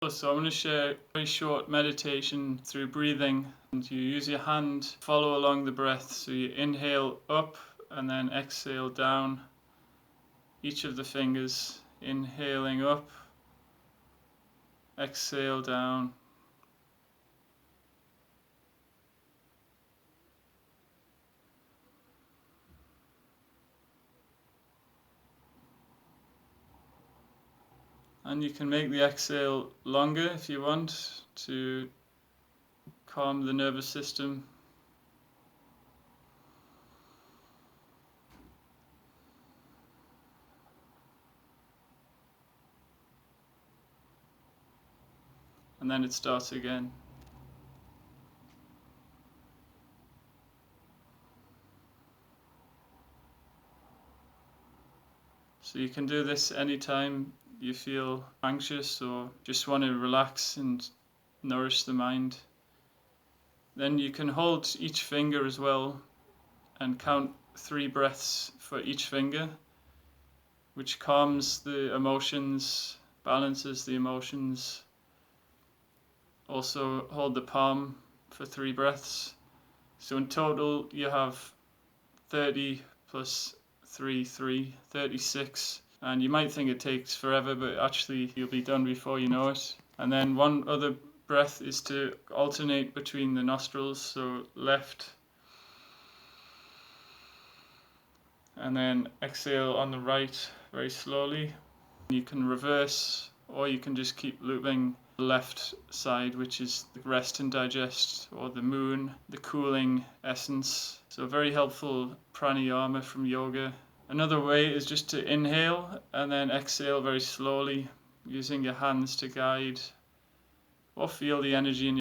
So I'm going to share a very short meditation through breathing, and you use your hand, follow along the breath. So you inhale up and then exhale down each of the fingers, inhaling up, exhale down. And you can make the exhale longer if you want to calm the nervous system. And then it starts again. So you can do this anytime you feel anxious or just want to relax and nourish the mind. Then you can hold each finger as well and count 3 breaths for each finger, which calms the emotions, balances the emotions. Also hold the palm for 3 breaths. So in total you have 30 plus 3, 36. And you might think it takes forever, but actually you'll be done before you know it. And then one other breath is to alternate between the nostrils, so left and then exhale on the right very slowly. You can reverse, or you can just keep looping the left side, which is the rest and digest, or the moon, the cooling essence. So very helpful pranayama from yoga. Another way is just to inhale and then exhale very slowly, using your hands to guide or feel the energy in